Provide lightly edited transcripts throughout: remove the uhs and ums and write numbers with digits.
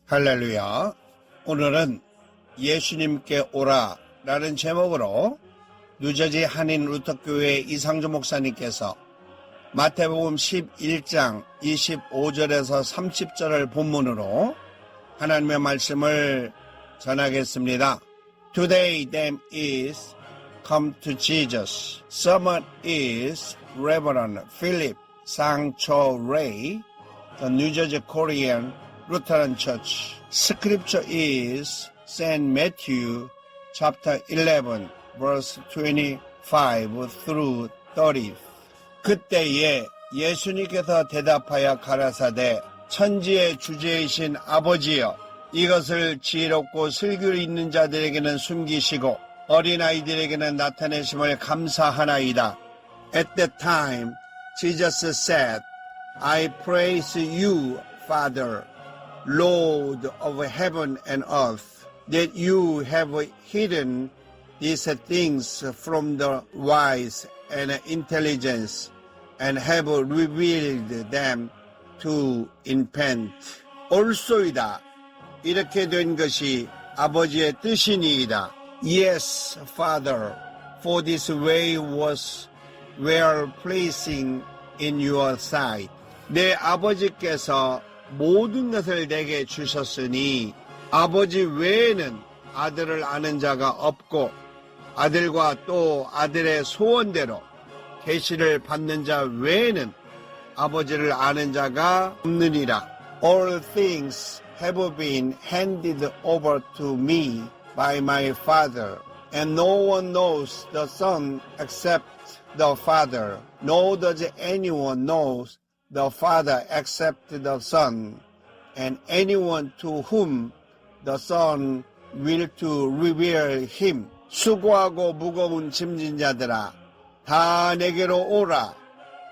할렐루야. 오늘은 예수님께 오라 라는 제목으로 뉴저지 한인 루터교회 이상주 목사님께서 마태복음 11장 25절에서 30절을 본문으로 하나님의 말씀을 전하겠습니다. Today them is come to Jesus. Someone is Reverend Philip Sang-cho Ray, the New Jersey Korean Lutheran Church. Scripture is St. Matthew chapter 11 verse 25 through 30. 그때에 예수님께서 대답하여 가라사대 천지의 주제이신 아버지여 이것을 지혜롭고 슬기로 있는 자들에게는 숨기시고 어린아이들에게는 나타내심을 감사하나이다. At that time Jesus said, I praise you, Father, Lord of heaven and earth, that you have hidden these things from the wise and intelligent and have revealed them to infants. 옳소이다. 이렇게 된 것이 아버지의 뜻이니이다. Yes, Father, for this way was well pleasing in your sight. 내 아버지께서 모든 것을 내게 주셨으니 아버지 외에는 아들을 아는 자가 없고 아들과 또 아들의 소원대로 계시를 받는 자 외에는 아버지를 아는 자가 없느니라. All things have been handed over to me by my Father, and no one knows the Son except the Father, nor does anyone know the Father except the Son, and anyone to whom the Son will to reveal him. 수고하고 무거운 짐진 자들아, 다 내게로 오라.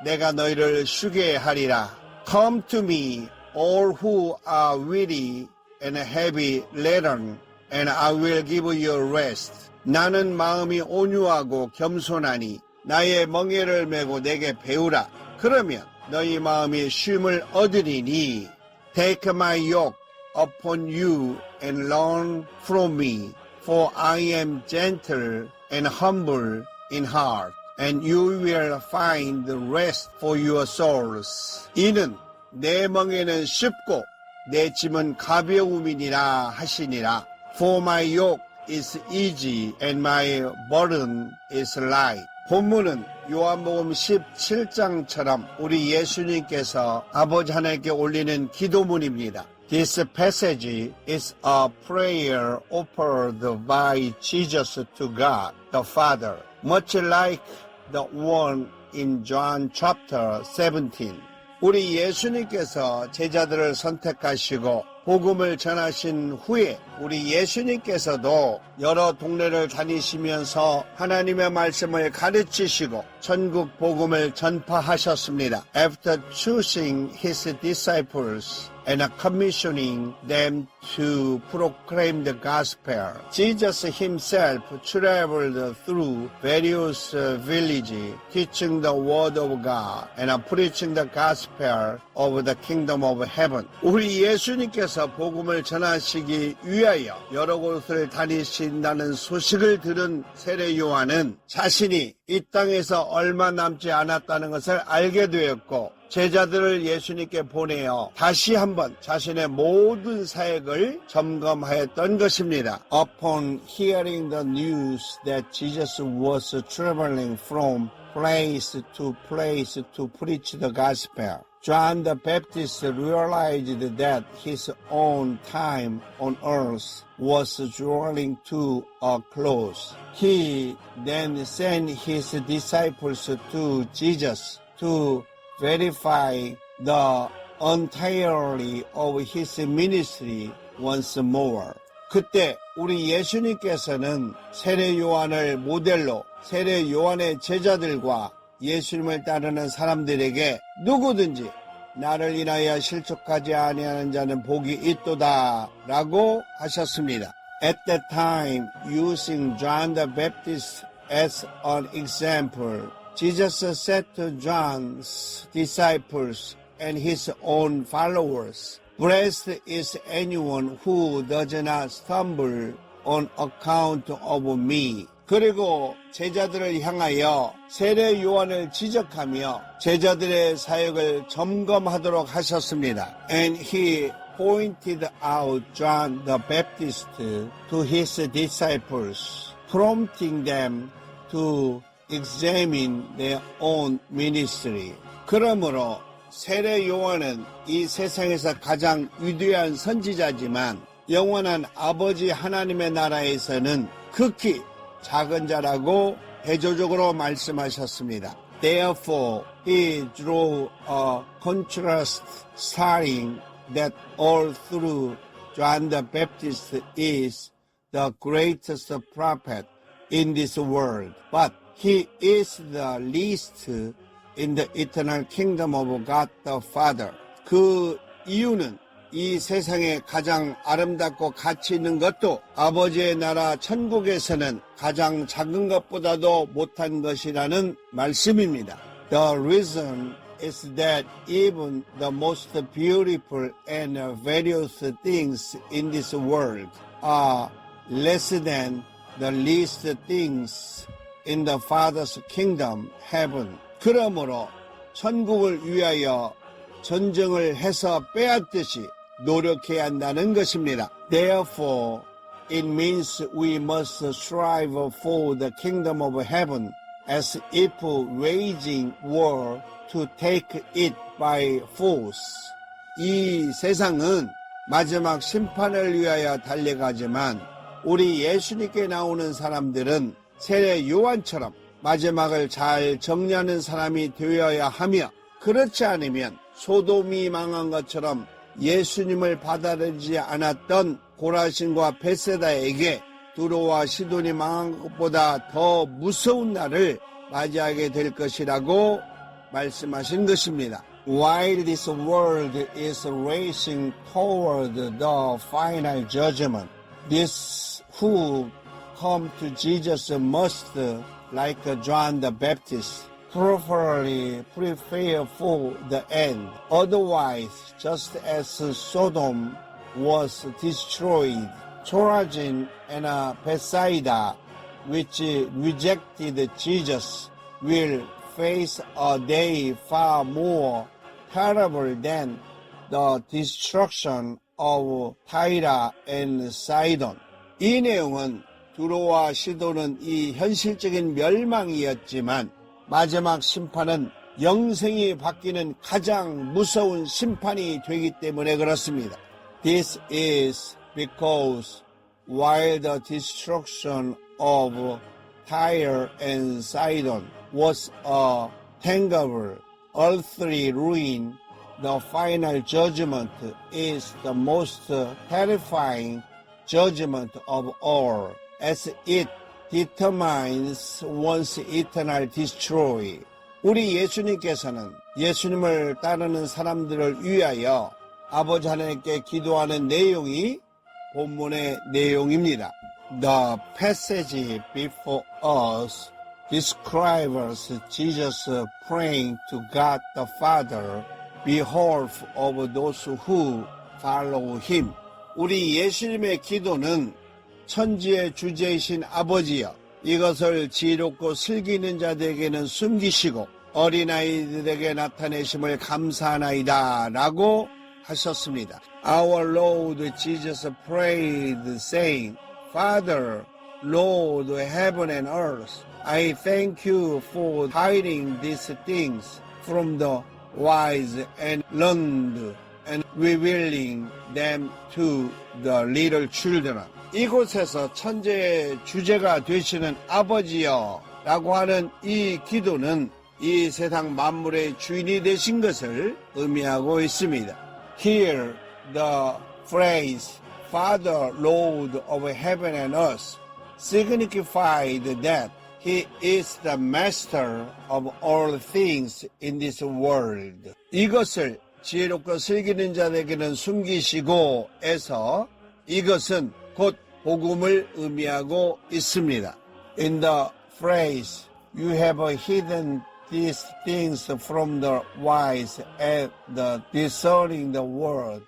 내가 너희를 쉬게 하리라. Come to me, all who are weary and heavy laden, and I will give you rest. 나는 마음이 온유하고 겸손하니 나의 멍에를 메고 내게 배우라. 그러면 너희 마음이 쉼을 얻으리니. Take my yoke upon you and learn from me, for I am gentle and humble in heart, and you will find rest for your souls. 이는 내 멍에는 쉽고 내 짐은 가벼움이니라 하시니라. For my yoke is easy and my burden is light. 본문은 요한복음 17장처럼 우리 예수님께서 아버지 하나님께 올리는 기도문입니다. This passage is a prayer offered by Jesus to God, the Father, much like the one in John chapter 17. 우리 예수님께서 제자들을 선택하시고 복음을 전하신 후에 우리 예수님께서도 여러 동네를 다니시면서 하나님의 말씀을 가르치시고 전국 복음을 전파하셨습니다. After choosing his disciples and commissioning them to proclaim the gospel, Jesus himself traveled through various villages, teaching the word of God and preaching the gospel of the kingdom of heaven. 우리 예수님께서 복음을 전하시기 위하여 여러 곳을 다니신다는 소식을 들은 세례 요한은 자신이 이 땅에서 얼마 남지 않았다는 것을 알게 되었고 제자들을 예수님께 보내어 다시 한번 자신의 모든 사역을 점검하였던 것입니다. Upon hearing the news that Jesus was traveling from place to place to preach the gospel, John the Baptist realized that his own time on earth was drawing to a close. He then sent his disciples to Jesus to verify the entirety of his ministry once more. 그때 우리 예수님께서는 세례 요한을 모델로 세례 요한의 제자들과 예수님을 따르는 사람들에게 누구든지 나를 인하여 실족하지 아니하는 자는 복이 있도다 라고 하셨습니다. At that time, using John the Baptist as an example, Jesus said to John's disciples and his own followers, Blessed is anyone who does not stumble on account of me. 그리고 제자들을 향하여 세례 요한을 지적하며 제자들의 사역을 점검하도록 하셨습니다. And he pointed out John the Baptist to his disciples, prompting them to examine their own ministry. 그러므로 세례 요한은 이 세상에서 가장 위대한 선지자지만 영원한 아버지 하나님의 나라에서는 극히 작은 자라고 대조적으로 말씀하셨습니다. Therefore, he drew a contrast stating that all through John the Baptist is the greatest prophet in this world, but he is the least in the eternal kingdom of God the Father. 그 이유는 이 세상에 가장 아름답고 가치 있는 것도 아버지의 나라 천국에서는 가장 작은 것보다도 못한 것이라는 말씀입니다. The reason is that even the most beautiful and various things in this world are less than the least things in the Father's kingdom, heaven. 그러므로 천국을 위하여 전쟁을 해서 빼앗듯이 노력해야 한다는 것입니다. Therefore, it means we must strive for the kingdom of heaven as if waging war to take it by force. 이 세상은 마지막 심판을 위하여 달려가지만 우리 예수님께 나오는 사람들은 세례 요한처럼 마지막을 잘 정리하는 사람이 되어야 하며 그렇지 않으면 소돔이 망한 것처럼 예수님을 받아들이지 않았던 고라신과 베세다에게 두로와 시돈이 망한 것보다 더 무서운 날을 맞이하게 될 것이라고 말씀하신 것입니다. While this world is racing toward the final judgment, these who come to Jesus must, like John the Baptist, properly prepare for the end. Otherwise, just as Sodom was destroyed, Chorazin and Bethsaida, which rejected Jesus, will face a day far more terrible than the destruction of Tyre and Sidon. 이 내용은 두로와 시돈은 이 현실적인 멸망이었지만 마지막 심판은 영생이 바뀌는 가장 무서운 심판이 되기 때문에 그렇습니다. This is because while the destruction of Tyre and Sidon was a tangible earthly ruin, the final judgment is the most terrifying judgment of all, as it determines one's eternal destroy. 우리 예수님께서는 예수님을 따르는 사람들을 위하여 아버지 하나님께 기도하는 내용이 본문의 내용입니다. The passage before us describes Jesus praying to God the Father behalf of those who follow him. 우리 예수님의 기도는 천지의 주제이신 아버지여, 이것을 지혜롭고 슬기는 자들에게는 숨기시고 어린아이들에게 나타내심을 감사하나이다 라고 하셨습니다. Our Lord Jesus prayed saying, Father, Lord heaven and earth, I thank you for hiding these things from the wise and learned and revealing them to the little children. 이곳에서 천재의 주제가 되시는 아버지여 라고 하는 이 기도는 이 세상 만물의 주인이 되신 것을 의미하고 있습니다. Here the phrase Father, Lord of heaven and earth signified that He is the master of all things in this world. 이것을 지혜롭고 슬기는 자에게는 숨기시고 에서 이것은 곧 복음을 의미하고 있습니다. In the phrase, you have hidden these things from the wise and the discerning the word.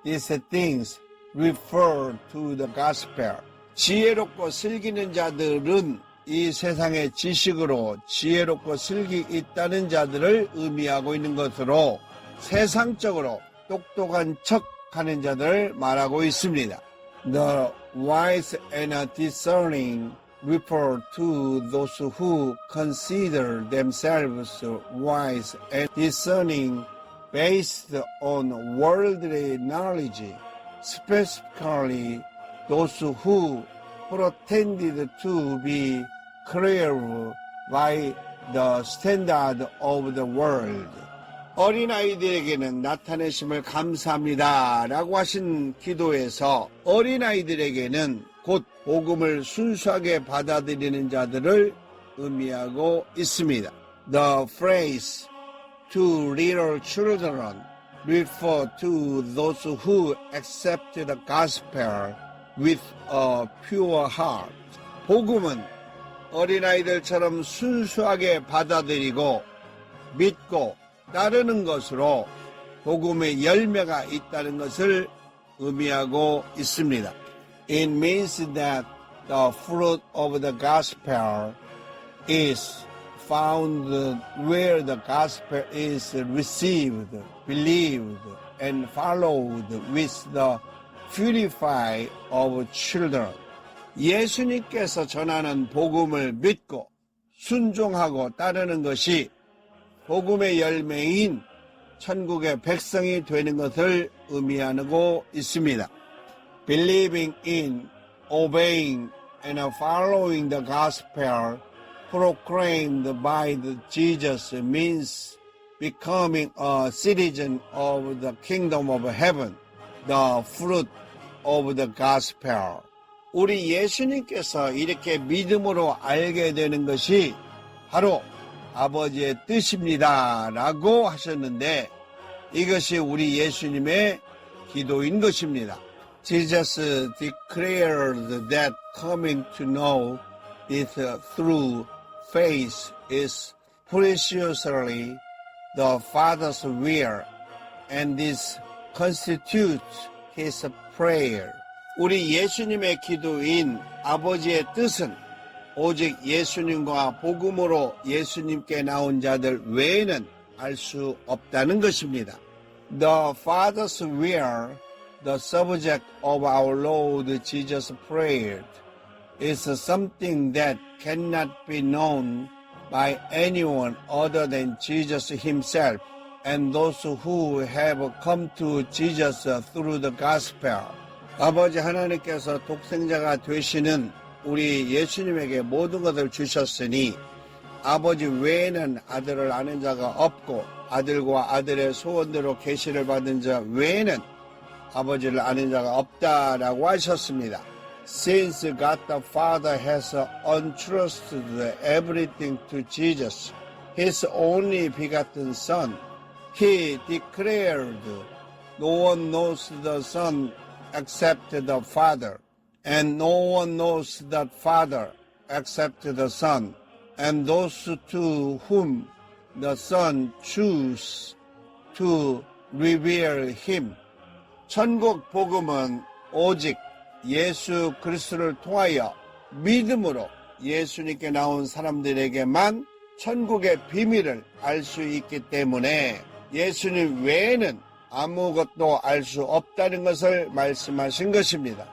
these things refer to the gospel. 지혜롭고 슬기는 자들은 이 세상의 지식으로 지혜롭고 슬기 있다는 자들을 의미하고 있는 것으로 세상적으로 똑똑한 척 하는 자들을 말하고 있습니다. The wise and discerning refer to those who consider themselves wise and discerning based on worldly knowledge, specifically those who pretended to be clear by the standard of the world. 어린아이들에게는 나타내심을 감사합니다 라고 하신 기도에서 어린아이들에게는 곧 복음을 순수하게 받아들이는 자들을 의미하고 있습니다. The phrase to little children refer to those who accept the gospel with a pure heart. 복음은 어린아이들처럼 순수하게 받아들이고 믿고 따르는 것으로 복음의 열매가 있다는 것을 의미하고 있습니다. It means that the fruit of the gospel is found where the gospel is received, believed, and followed with the purify of children. 예수님께서 전하는 복음을 믿고 순종하고 따르는 것이 복음의 열매인 천국의 백성이 되는 것을 의미하고 있습니다. Believing in, obeying, and following the gospel proclaimed by Jesus means becoming a citizen of the kingdom of heaven, the fruit of the gospel. 우리 예수님께서 이렇게 믿음으로 알게 되는 것이 바로 아버지의 뜻입니다 라고 하셨는데 이것이 우리 예수님의 기도인 것입니다. Jesus declared that coming to know it through faith is preciously the Father's will, and this constitutes his prayer. 우리 예수님의 기도인 아버지의 뜻은 오직 예수님과 복음으로 예수님께 나온 자들 외에는 알 수 없다는 것입니다. The Father's will, the subject of our Lord Jesus' prayer, is something that cannot be known by anyone other than Jesus himself and those who have come to Jesus through the gospel. 아버지 하나님께서 독생자가 되시는 우리 예수님에게 모든 것을 주셨으니 아버지 외에는 아들을 아는 자가 없고 아들과 아들의 소원대로 계시를 받은 자 외에는 아버지를 아는 자가 없다라고 하셨습니다. Since God the Father has entrusted everything to Jesus, His only begotten Son, He declared, "No one knows the Son except the Father, and no one knows the Father except the Son, and those to whom the Son chooses to reveal Him." 천국 복음은 오직 예수 그리스도를 통하여 믿음으로 예수님께 나온 사람들에게만 천국의 비밀을 알 수 있기 때문에 예수님 외에는 아무것도 알 수 없다는 것을 말씀하신 것입니다.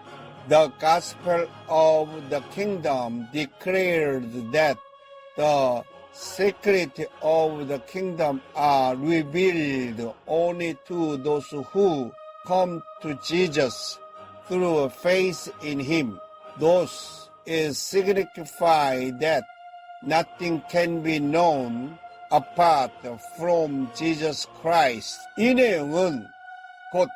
The gospel of the kingdom declared that the secrets of the kingdom are revealed only to those who come to Jesus through faith in Him. Thus is signified that nothing can be known apart from Jesus Christ. 이 내용은 곧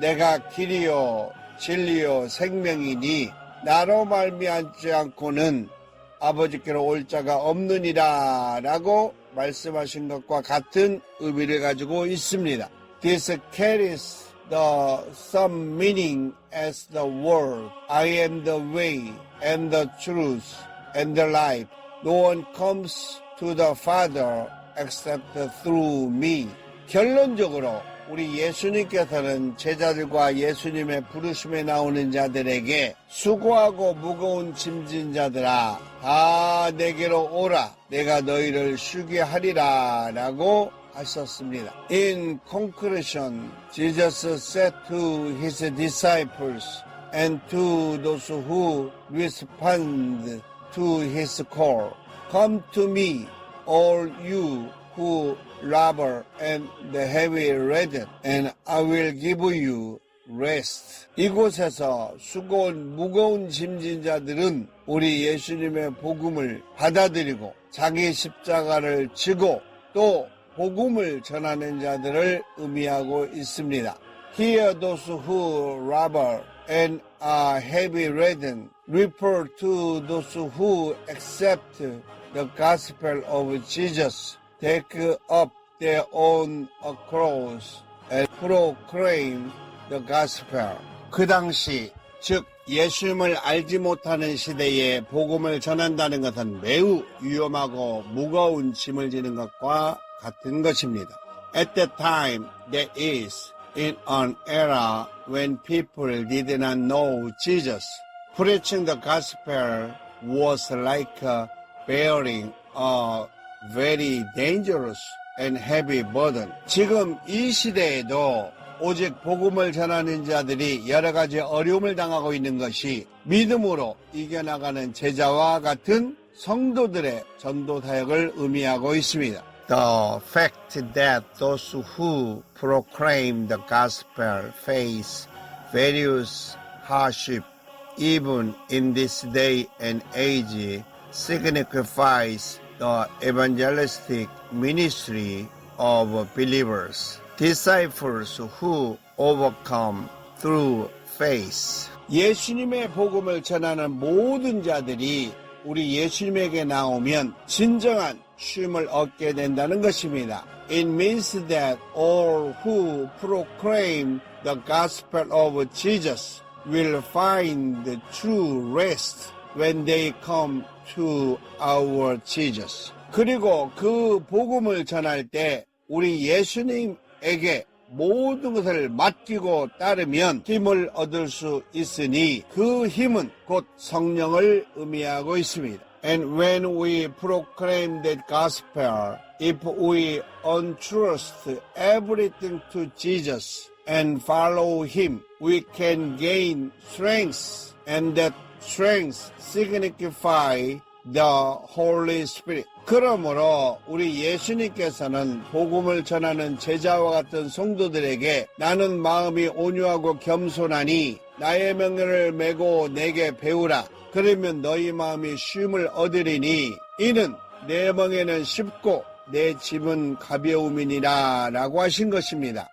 내가 길이요 진리요 생명이니 나로 말미암지 않고는 아버지께로 올 자가 없느니라 라고 말씀하신 것과 같은 의미를 가지고 있습니다. This carries the same meaning as the word I am the way and the truth and the life. No one comes to the Father except through me. 결론적으로 우리 예수님께서는 제자들과 예수님의 부르심에 나오는 자들에게 수고하고 무거운 짐진 자들아 다 내게로 오라 내가 너희를 쉬게 하리라 라고 하셨습니다. In conclusion, Jesus said to his disciples and to those who respond to his call, Come to me, all you who labor and heavy laden, and I will give you rest. 이곳에서 수고온 무거운 짐진 자들은 우리 예수님의 복음을 받아들이고 자기 십자가를 지고 또 복음을 전하는 자들을 의미하고 있습니다. Here those who labor and are heavy laden refer to those who accept the gospel of Jesus, take up their own cross and proclaim the gospel. 그 당시 즉 예수님을 알지 못하는 시대에 복음을 전한다는 것은 매우 위험하고 무거운 짐을 지는 것과 같은 것입니다. At that time, that is, in an era when people did not know Jesus, preaching the gospel was like bearing a very dangerous and heavy burden. 지금 이 시대에도 오직 복음을 전하는 자들이 여러 가지 어려움을 당하고 있는 것이 믿음으로 이겨나가는 제자와 같은 성도들의 전도 사역을 의미하고 있습니다. The fact that those who proclaim the gospel face various hardship even in this day and age signifies the evangelistic ministry of believers, disciples who overcome through faith. 예수님의 복음을 전하는 모든 자들이 우리 예수님에게 나오면 진정한 쉼을 얻게 된다는 것입니다. It means that all who proclaim the gospel of Jesus will find the true rest when they come to our Jesus. 그리고 그 복음을 전할 때 우리 예수님에게 모든 것을 맡기고 따르면 힘을 얻을 수 있으니 그 힘은 곧 성령을 의미하고 있습니다. And when we proclaim that gospel, if we entrust everything to Jesus and follow him, we can gain strength, and that strength signify the Holy Spirit. 그러므로 우리 예수님께서는 복음을 전하는 제자와 같은 성도들에게 나는 마음이 온유하고 겸손하니 나의 명령을 메고 내게 배우라. 그러면 너희 마음이 쉼을 얻으리니 이는 내 멍에는 쉽고 내 짐은 가벼움이니라 라고 하신 것입니다.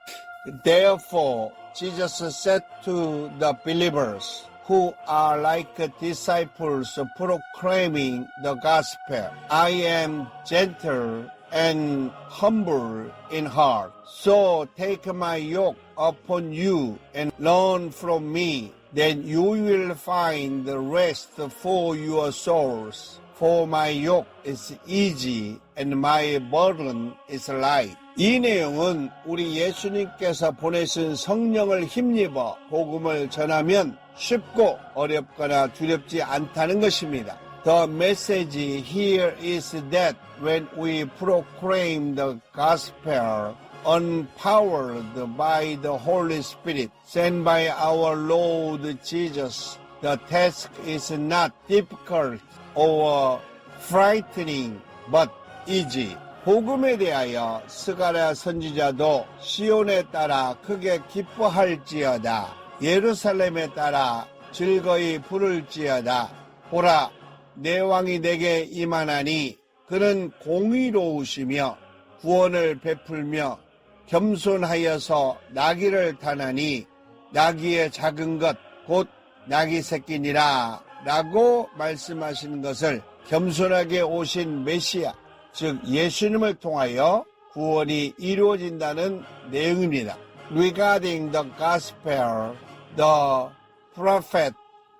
Therefore, Jesus said to the believers who are like disciples proclaiming the gospel, I am gentle and humble in heart. So take my yoke upon you and learn from me. Then you will find the rest for your souls. For my yoke is easy and my burden is light. 이 내용은 우리 예수님께서 보내신 성령을 힘입어 복음을 전하면 쉽고 어렵거나 두렵지 않다는 것입니다. The message here is that when we proclaim the gospel, empowered by the Holy Spirit, sent by our Lord Jesus, the task is not difficult or frightening, but easy. 복음에 대하여 스가랴 선지자도 시온에 따라 크게 기뻐할지어다. 예루살렘에 따라 즐거이 부를지어다. 보라, 내 왕이 내게 임하나니 그는 공의로우시며 구원을 베풀며 겸손하여서 나귀를 타나니 나귀의 작은 것 곧 나귀 새끼니라 라고 말씀하시는 것을 겸손하게 오신 메시아 즉 예수님을 통하여 구원이 이루어진다는 내용입니다. Regarding the gospel, the prophet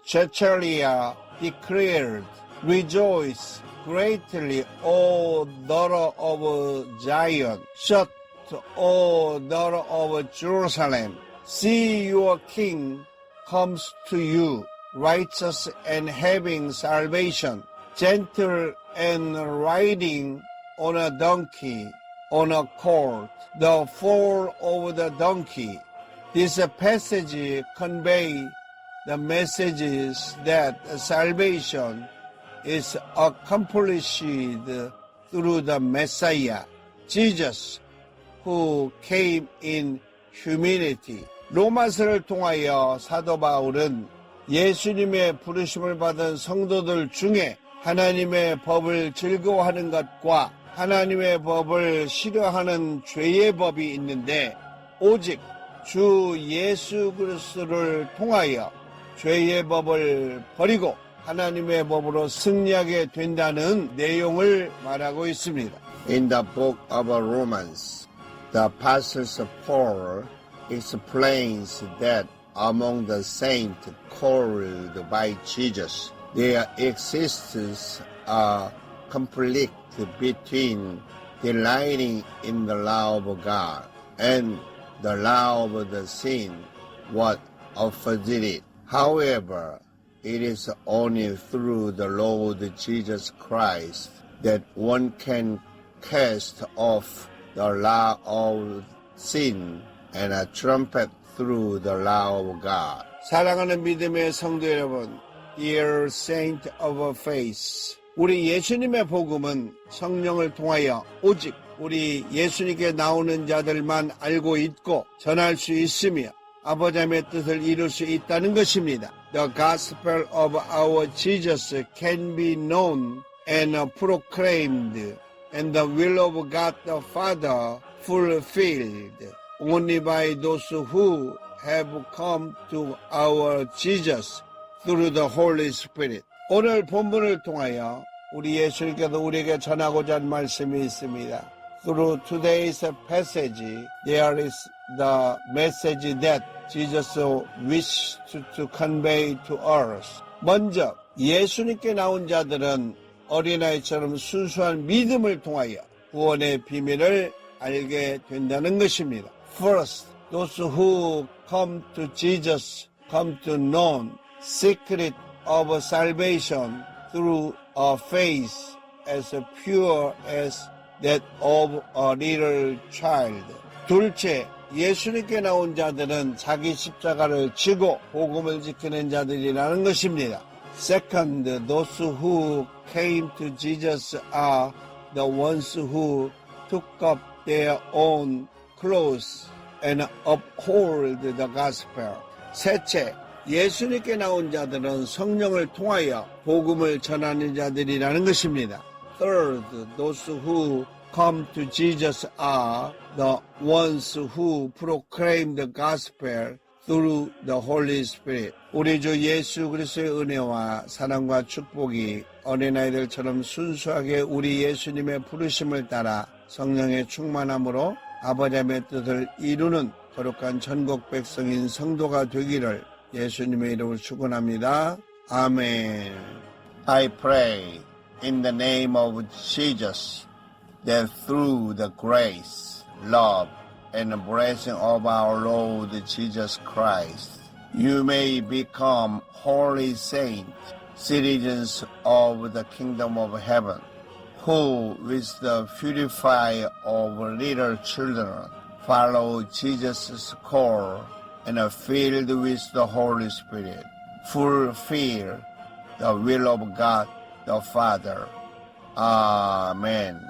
Zechariah declared, Rejoice greatly, O daughter of Zion. Shout O daughter of Jerusalem, see your king comes to you, righteous and having salvation, gentle and riding on a donkey, on a colt, the foal of the donkey. This passage conveys the messages that salvation is accomplished through the Messiah, Jesus, who came in humanity. 로마서를 통하여 사도 바울은 예수님의 부르심을 받은 성도들 중에 하나님의 법을 즐거워하는 것과 하나님의 법을 싫어하는 죄의 법이 있는데 오직 주 예수 그리스도를 통하여 죄의 법을 버리고 하나님의 법으로 승리하게 된다는 내용을 말하고 있습니다. In the book of Romans, the apostle Paul explains that among the saints called by Jesus, there exists a conflict between delighting in the law of God and the law of the sin, what opposite it. However, it is only through the Lord Jesus Christ that one can cast off the law of sin and a trumpet through the law of God. 사랑하는 믿음의 성도 여러분, dear saint of faith, 우리 예수님의 복음은 성령을 통하여 오직 우리 예수님께 나오는 자들만 알고 있고 전할 수 있으며 아버지의 뜻을 이룰 수 있다는 것입니다. The gospel of our Jesus can be known and proclaimed, and the will of God the Father fulfilled only by those who have come to our Jesus through the Holy Spirit. 오늘 본문을 통하여 우리 예수님께서 우리에게 전하고자 한 말씀이 있습니다. Through today's passage, there is the message that Jesus wished to convey to us. 먼저 예수님께 나온 자들은 어린아이처럼 순수한 믿음을 통하여 구원의 비밀을 알게 된다는 것입니다. First, those who come to Jesus come to know secret of salvation through a faith as pure as that of a little child. 둘째, 예수님께 나온 자들은 자기 십자가를 지고 복음을 지키는 자들이라는 것입니다. Second, those who came to Jesus are the ones who took up their own cross and uphold the gospel. 셋째, 예수님께 나온 자들은 성령을 통하여 복음을 전하는 자들이라는 것입니다. Third, those who come to Jesus are the ones who proclaim the gospel through the Holy Spirit. 우리 주 예수 그리스도의 은혜와 사랑과 축복이 어린아이들처럼 순수하게 우리 예수님의 부르심을 따라 성령의 충만함으로 아버지의 뜻을 이루는 거룩한 전국 백성인 성도가 되기를 예수님의 이름으로 축원합니다. 아멘. I pray in the name of Jesus that through the grace, love, and the blessing of our Lord Jesus Christ, you may become holy saints, citizens of the kingdom of heaven, who with the purify of little children follow Jesus' call and are filled with the Holy Spirit, fulfill the will of God the Father. Amen.